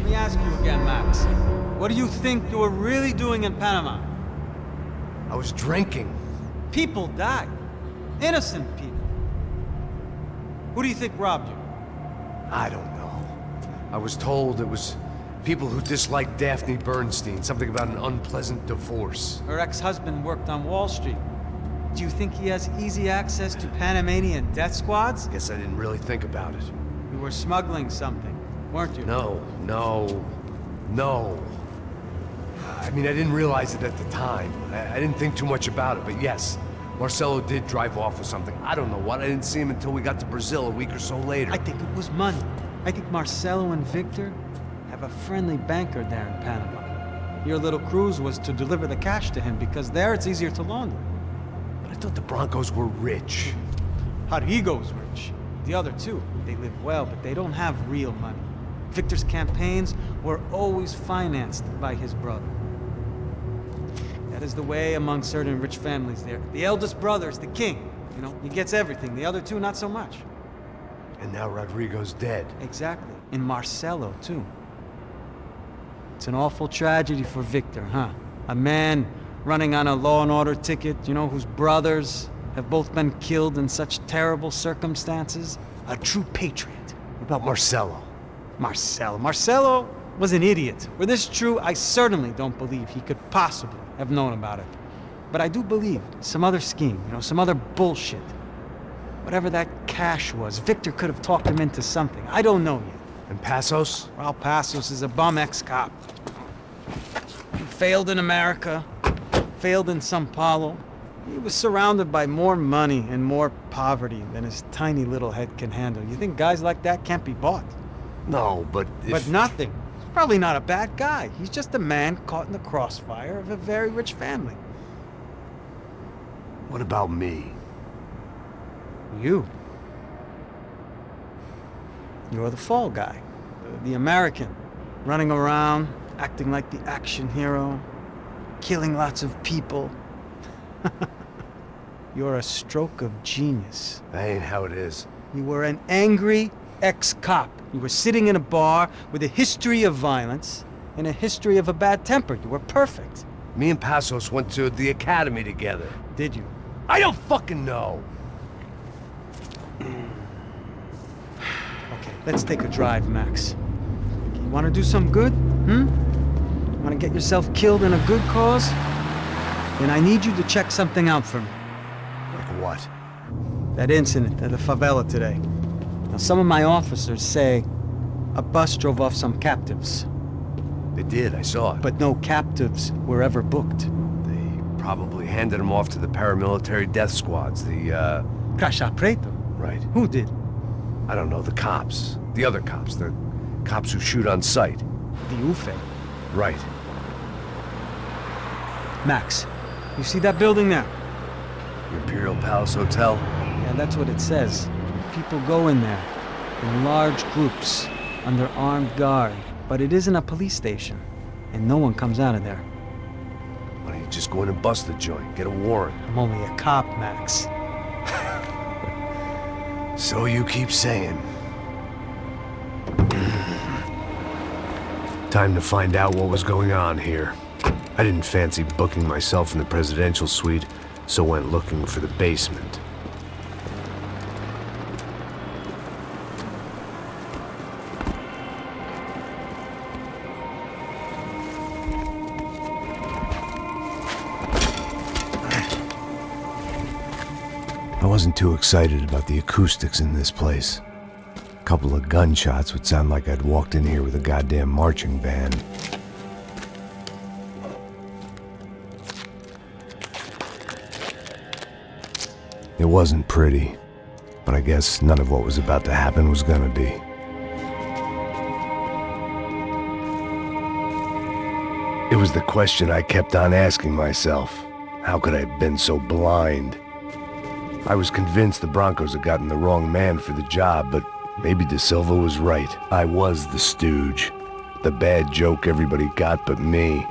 me ask you again, Max. What do you think you were really doing in Panama? I was drinking. People died. Innocent people. Who do you think robbed you? I don't know. I was told it was people who disliked Daphne Bernstein, something about an unpleasant divorce. Her ex-husband worked on Wall Street. Do you think he has easy access to Panamanian death squads? Guess I didn't really think about it. You were smuggling something, weren't you? No. I mean, I didn't realize it at the time. I didn't think too much about it, but yes, Marcelo did drive off with something. I don't know what. I didn't see him until we got to Brazil a week or so later. I think it was money. I think Marcelo and Victor have a friendly banker there in Panama. Your little cruise was to deliver the cash to him because there it's easier to launder. But I thought the Broncos were rich. Rodrigo's rich. The other two, they live well, but they don't have real money. Victor's campaigns were always financed by his brother. That is the way among certain rich families there. The eldest brother is the king. You know, he gets everything. The other two, not so much. And now Rodrigo's dead. Exactly. And Marcelo, too. It's an awful tragedy for Victor, huh? A man running on a law and order ticket, you know, whose brothers have both been killed in such terrible circumstances. A true patriot. What about Marcelo? Marcelo was an idiot. Were this true, I certainly don't believe he could possibly have known about it. But I do believe some other scheme, you know, some other bullshit. Whatever that cash was, Victor could have talked him into something. I don't know yet. And Passos? Well, Passos is a bum ex-cop. He failed in America, failed in São Paulo. He was surrounded by more money and more poverty than his tiny little head can handle. You think guys like that can't be bought? No, but if... But nothing. He's probably not a bad guy. He's just a man caught in the crossfire of a very rich family. What about me? You. You're the fall guy. The American. Running around, acting like the action hero. Killing lots of people. You're a stroke of genius. That ain't how it is. You were an angry ex-cop. You were sitting in a bar with a history of violence and a history of a bad temper. You were perfect. Me and Passos went to the academy together. Did you? I don't fucking know! Okay, let's take a drive, Max. You want to do some good? Want to get yourself killed in a good cause? Then I need you to check something out for me. Like what? That incident at the favela today. Now, some of my officers say a bus drove off some captives. They did, I saw it. But no captives were ever booked. They probably handed them off to the paramilitary death squads, the, Caixa Preto? Right. Who did? I don't know, the cops. The other cops. The cops who shoot on sight. The UFE. Right. Max, you see that building there? Imperial Palace Hotel? Yeah, that's what it says. People go in there, in large groups, under armed guard. But it isn't a police station, and no one comes out of there. Why don't you just go in and bust the joint, get a warrant? I'm only a cop, Max. So you keep saying. Time to find out what was going on here. I didn't fancy booking myself in the presidential suite, so went looking for the basement. I wasn't too excited about the acoustics in this place. A couple of gunshots would sound like I'd walked in here with a goddamn marching band. It wasn't pretty, but I guess none of what was about to happen was gonna be. It was the question I kept on asking myself. How could I have been so blind? I was convinced the Broncos had gotten the wrong man for the job, but maybe De Silva was right. I was the stooge. The bad joke everybody got but me.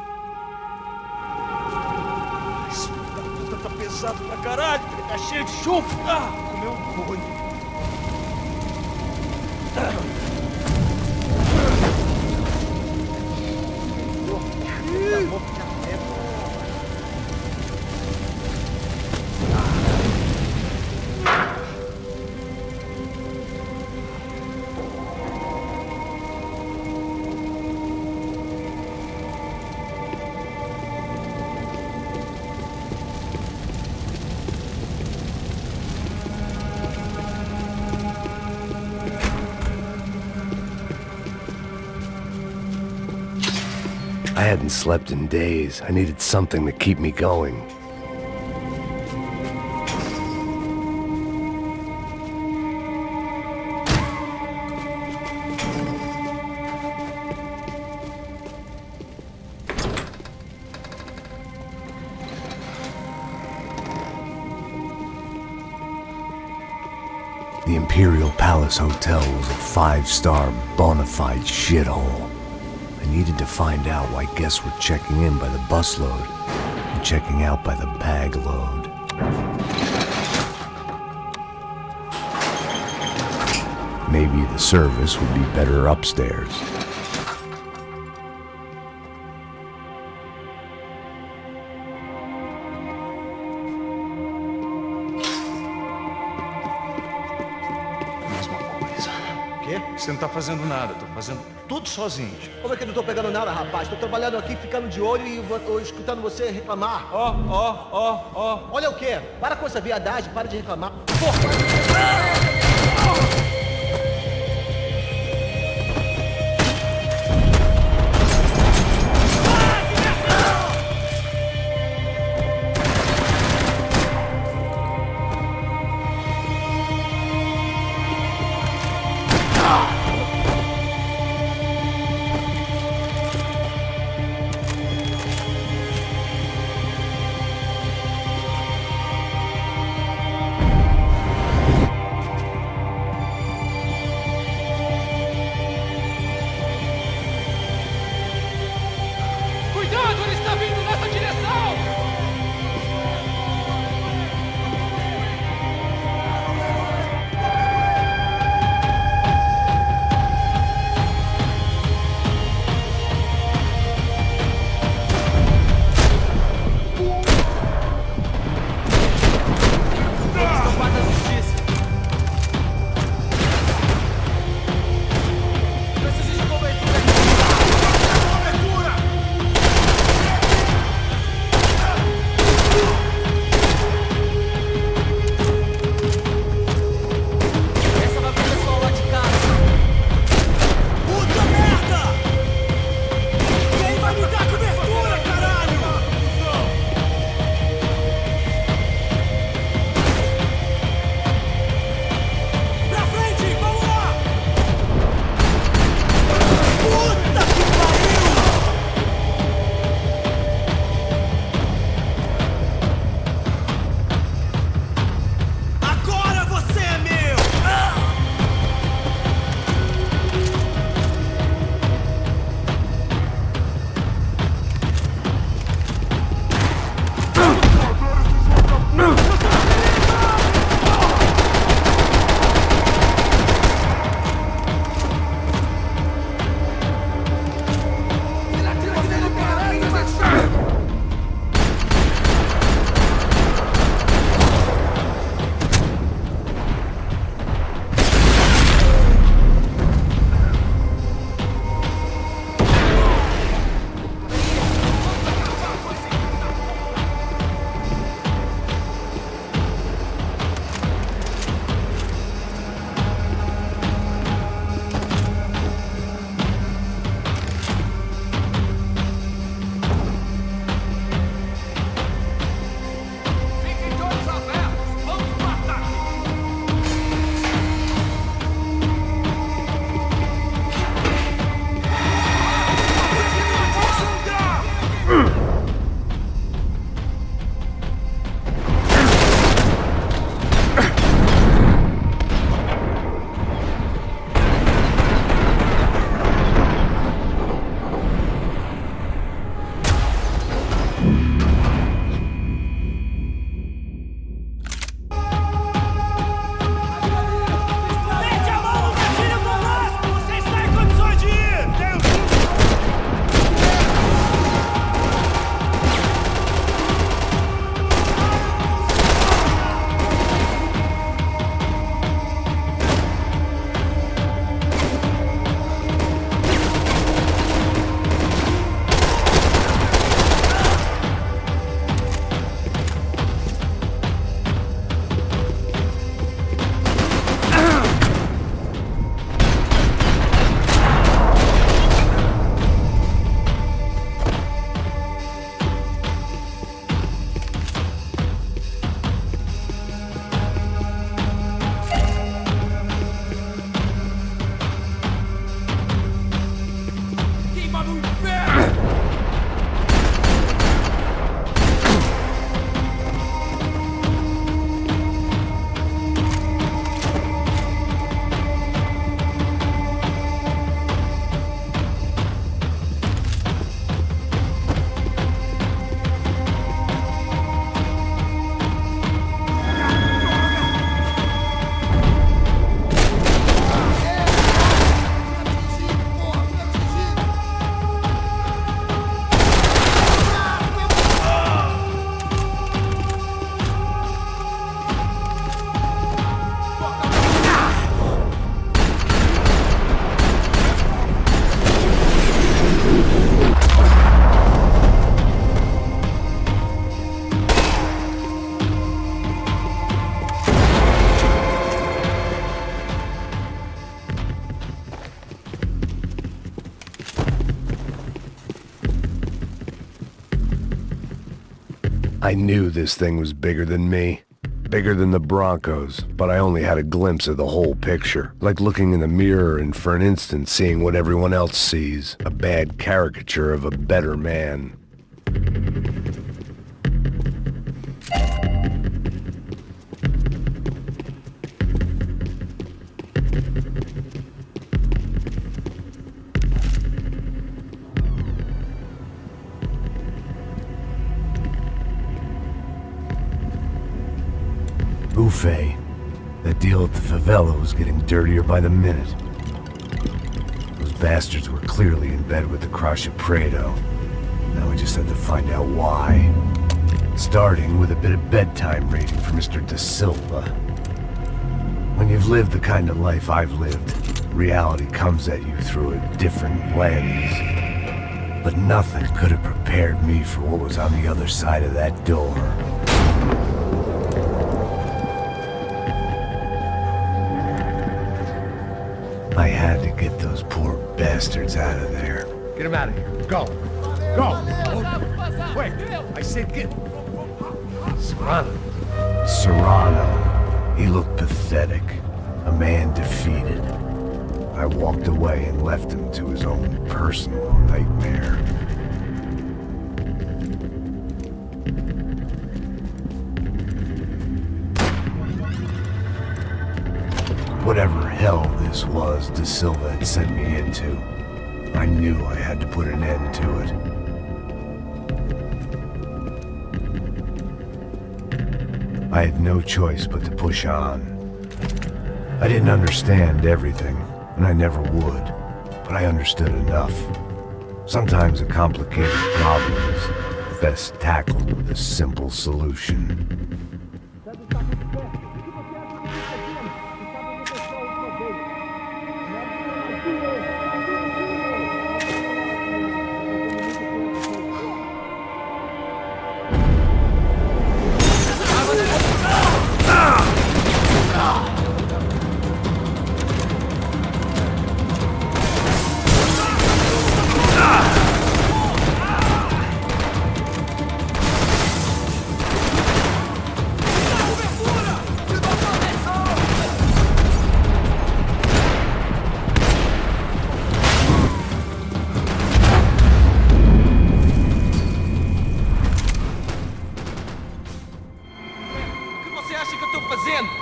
I hadn't slept in days. I needed something to keep me going. The Imperial Palace Hotel was a 5-star bona fide shithole. I needed to find out why guests were checking in by the busload and checking out by the bag load. Maybe the service would be better upstairs. Você não tá fazendo nada, tô fazendo tudo sozinho. Como é que eu não tô pegando nada, rapaz? Tô trabalhando aqui, ficando de olho e escutando você reclamar. Ó. Olha o quê? Para com essa viadagem, para de reclamar. Porra! I knew this thing was bigger than me. Bigger than the Broncos, but I only had a glimpse of the whole picture. Like looking in the mirror and for an instant seeing what everyone else sees. A bad caricature of a better man. Buffet. That deal at the favela was getting dirtier by the minute. Those bastards were clearly in bed with the Crusher Prado. Now we just had to find out why. Starting with a bit of bedtime reading for Mr. Da Silva. When you've lived the kind of life I've lived, reality comes at you through a different lens. But nothing could have prepared me for what was on the other side of that door. I had to get those poor bastards out of there. Get him out of here. Go. Go. Wait. I said get... Serrano. Serrano. He looked pathetic. A man defeated. I walked away and left him to his own personal nightmare. Whatever hell this was Da Silva had sent me into, I knew I had to put an end to it. I had no choice but to push on. I didn't understand everything, and I never would, but I understood enough. Sometimes a complicated problem is best tackled with a simple solution.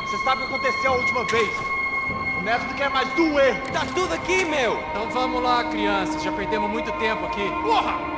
Você sabe o que aconteceu a última vez. O Neto quer mais doer. Tá tudo aqui, meu! Então vamos lá, crianças. Já perdemos muito tempo aqui. Porra!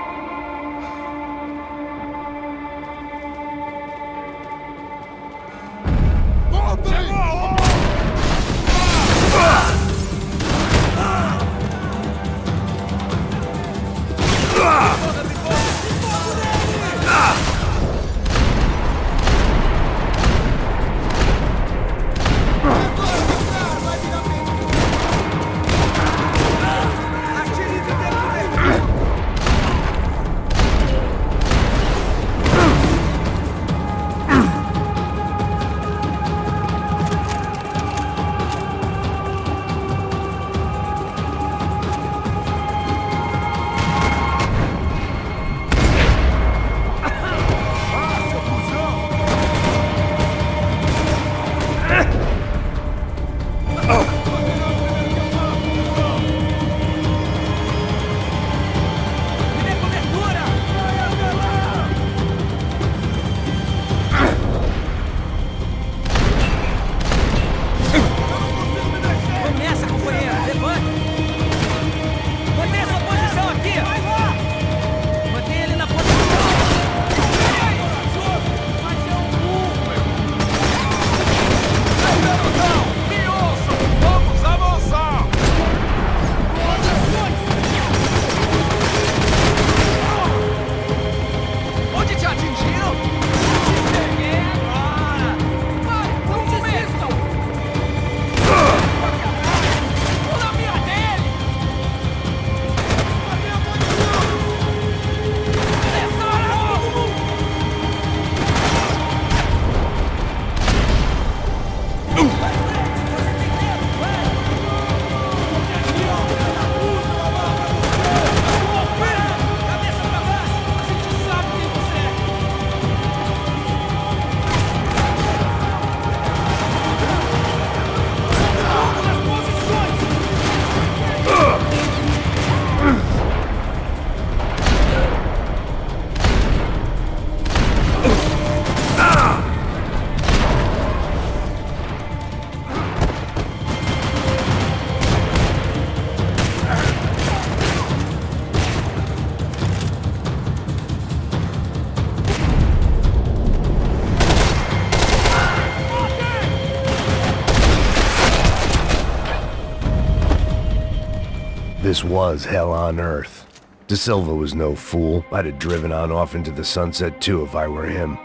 This was hell on earth. De Silva was no fool. I'd have driven on off into the sunset too if I were him.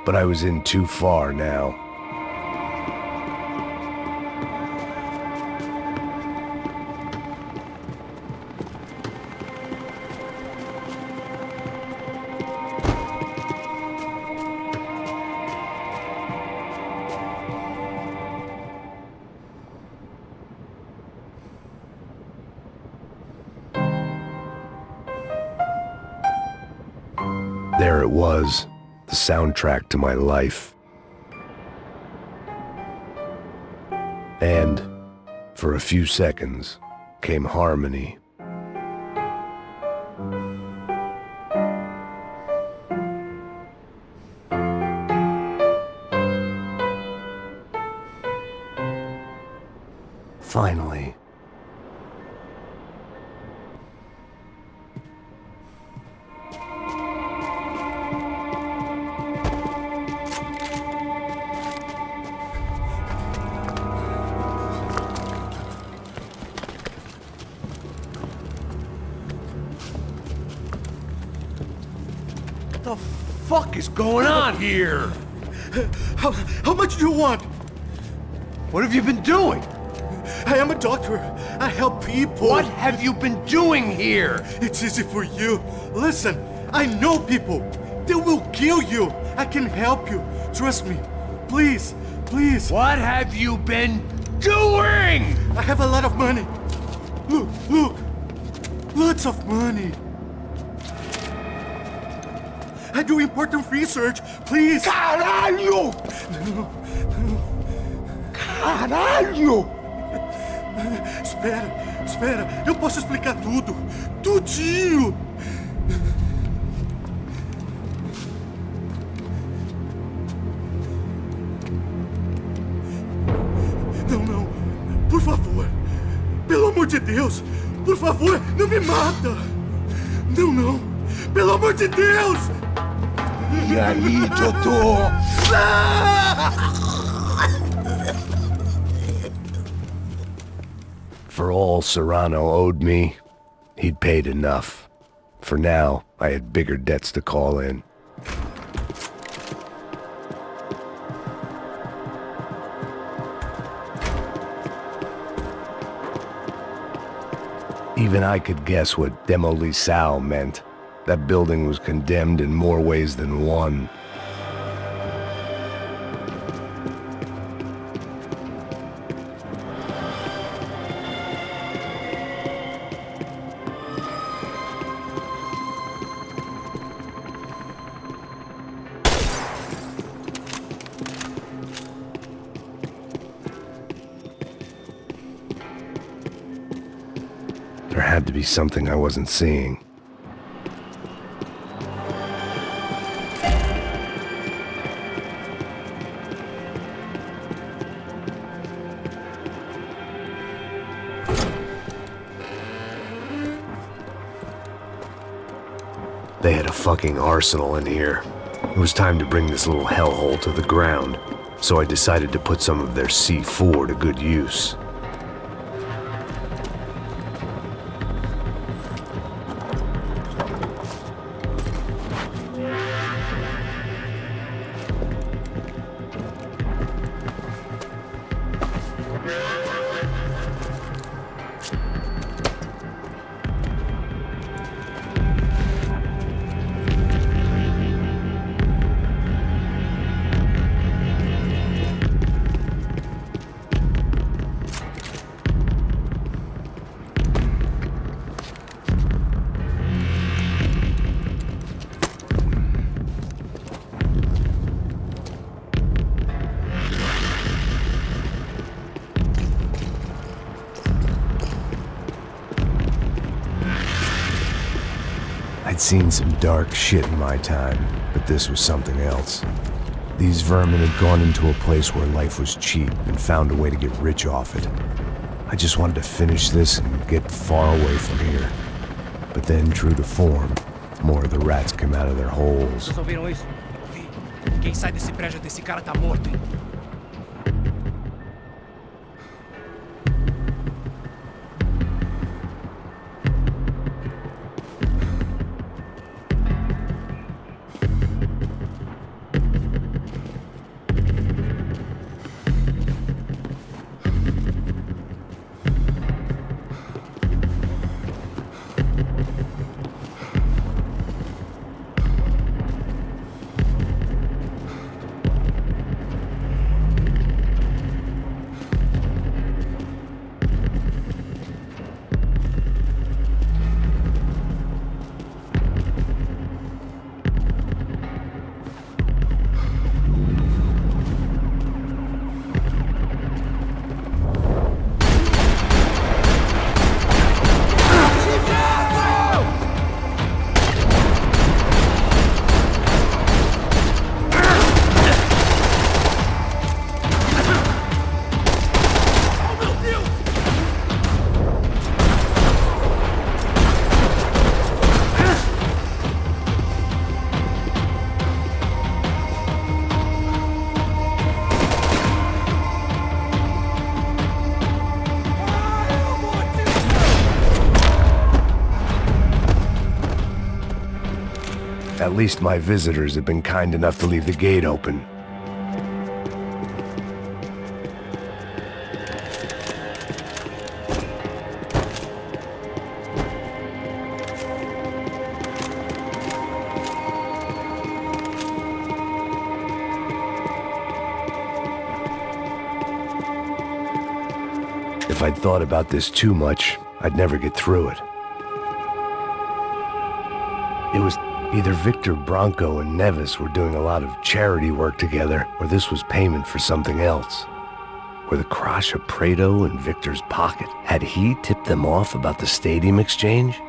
But I was in too far now. There it was, the soundtrack to my life. And, for a few seconds, came harmony. Finally. What the fuck is going on here? How much do you want? What have you been doing? I am a doctor. I help people. What have you been doing here? It's easy for you. Listen, I know people. They will kill you. I can help you. Trust me. Please, please. What have you been doing? I have a lot of money. Look, look. Lots of money. I do important research. Please. Caralho! Caralho! Espera. Eu posso explicar tudo. Tudinho. Não. Por favor. Pelo amor de Deus. Por favor, não me mata. Não. Pelo amor de Deus. E aí, doutor? For all Serrano owed me, he'd paid enough. For now, I had bigger debts to call in. Even I could guess what demolissao meant. That building was condemned in more ways than one. There had to be something I wasn't seeing. They had a fucking arsenal in here. It was time to bring this little hellhole to the ground, so I decided to put some of their C4 to good use. I'd seen some dark shit in my time, but this was something else. These vermin had gone into a place where life was cheap and found a way to get rich off it. I just wanted to finish this and get far away from here. But then, true to form, more of the rats came out of their holes. Vocês ouviram isso? Vi. Quem sai desse prédio desse cara tá morto, hein? At least my visitors have been kind enough to leave the gate open. If I'd thought about this too much, I'd never get through it. It was either Victor Bronco and Nevis were doing a lot of charity work together, or this was payment for something else. Were the Crasha Prado in Victor's pocket? Had he tipped them off about the stadium exchange?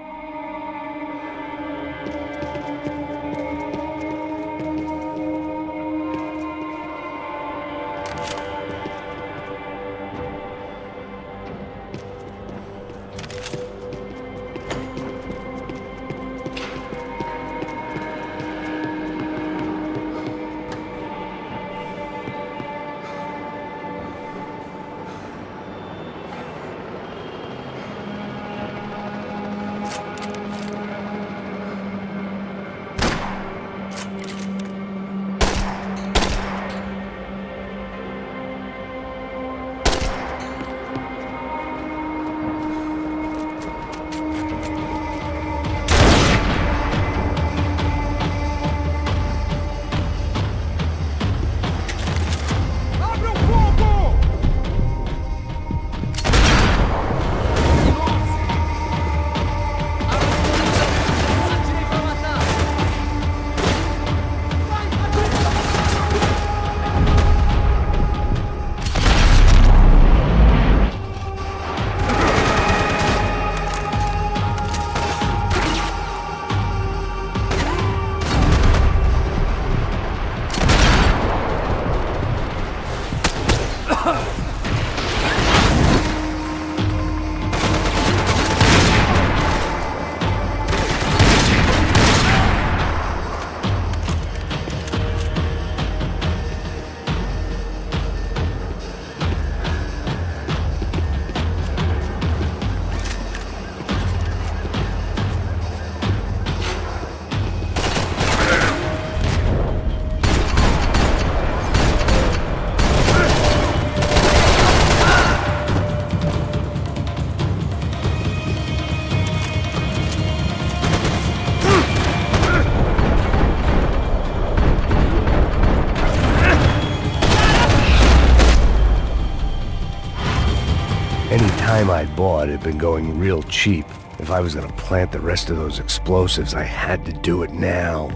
Time I'd bought had been going real cheap. If I was gonna plant the rest of those explosives, I had to do it now.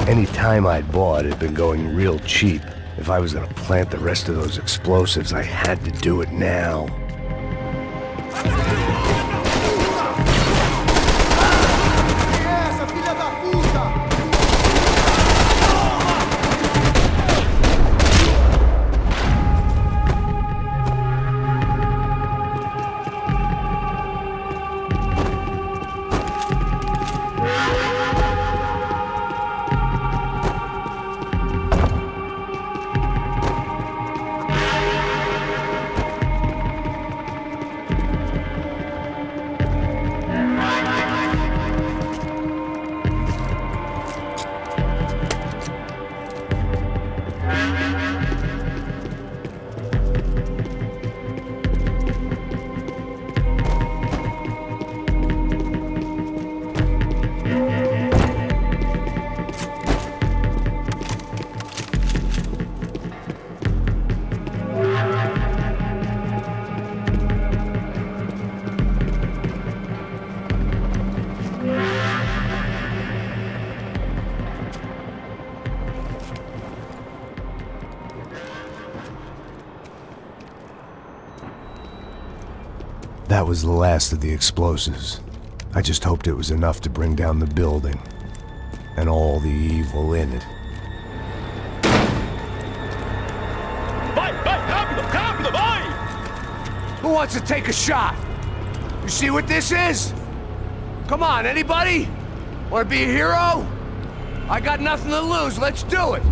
Any time I'd bought had been going real cheap. If I was gonna plant the rest of those explosives, I had to do it now. That was the last of the explosives. I just hoped it was enough to bring down the building. And all the evil in it. Vai, vai, rápido, rápido, vai! Who wants to take a shot? You see what this is? Come on, anybody? Want to be a hero? I got nothing to lose, let's do it!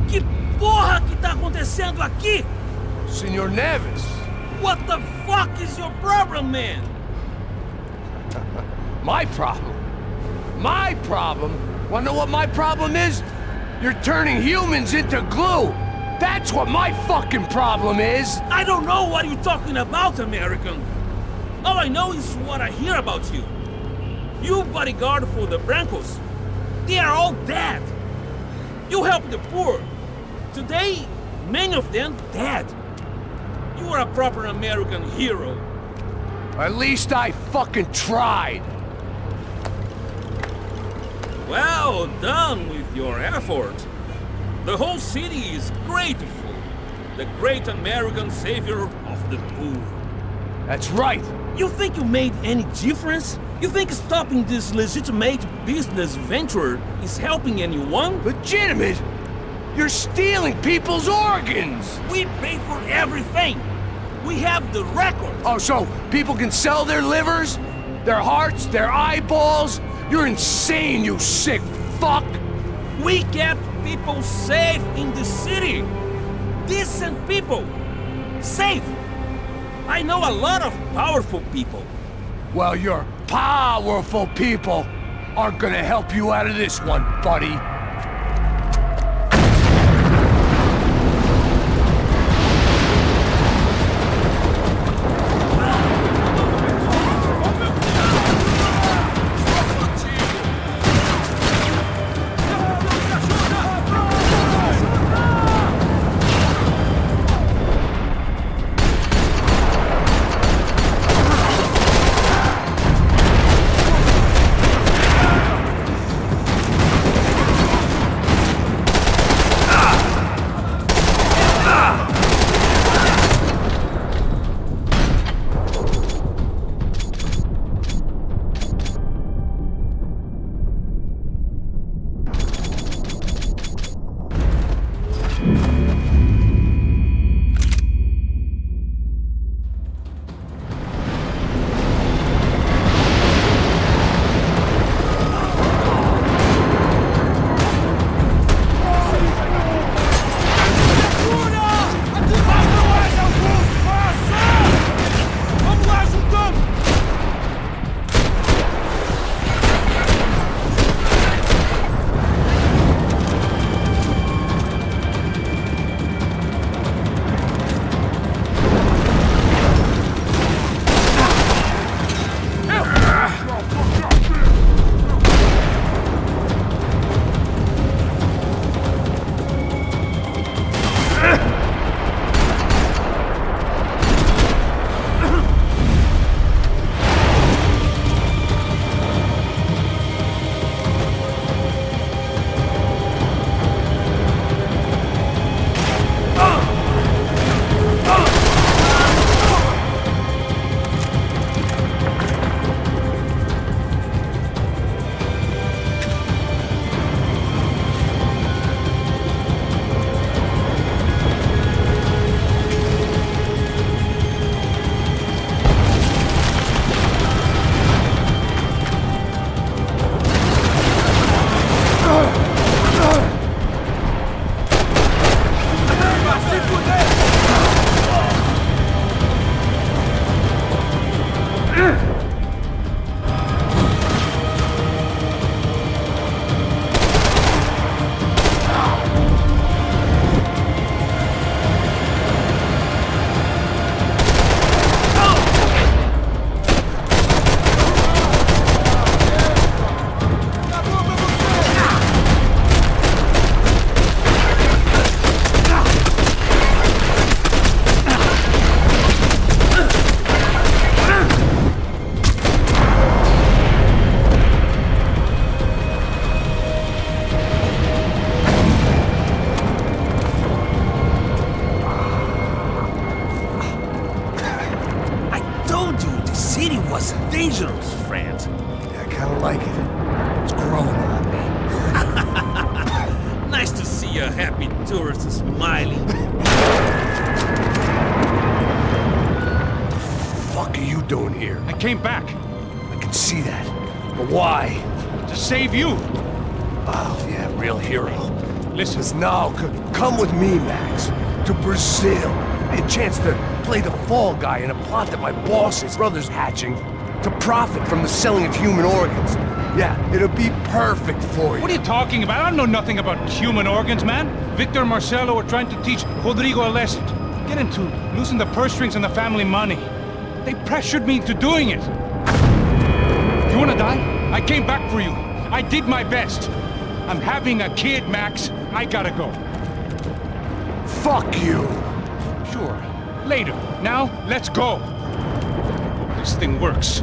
Que porra que tá acontecendo aqui? Senor Neves. What the fuck is your problem, man? My problem? My problem? Wanna know what my problem is? You're turning humans into glue! That's what my fucking problem is! I don't know what you're talking about, American. All I know is what I hear about you. You bodyguard for the Brancos. They are all dead. You help the poor. Today, many of them dead. You are a proper American hero. At least I fucking tried. Well done with your effort. The whole city is grateful. The great American savior of the poor. That's right. You think you made any difference? You think stopping this legitimate business venture is helping anyone? Legitimate? You're stealing people's organs! We pay for everything. We have the record. Oh, so people can sell their livers? Their hearts? Their eyeballs? You're insane, you sick fuck! We kept people safe in the city. Decent people. Safe. I know a lot of powerful people. Well, your powerful people aren't gonna help you out of this one, buddy. city was dangerous, friend. I kinda like it. It's growing on me. Nice to see a happy tourist smiling. What the fuck are you doing here? I came back I can see that. But why? to save you. Oh, yeah, real hero. Listen, Now, come with me, Max. To Brazil. A chance to play the fall guy in a plot that my boss's brother's hatching to profit from the selling of human organs. Yeah, it'll be perfect for you. what are you talking about? I don't know nothing about human organs, man. Victor and Marcelo are trying to teach Rodrigo a lesson. Get into losing the purse strings and the family money. They pressured me into doing it. You wanna die? I came back for you. I did my best. I'm having a kid, Max. I gotta go. Fuck you. Sure, later. Now, let's go. Hope this thing works.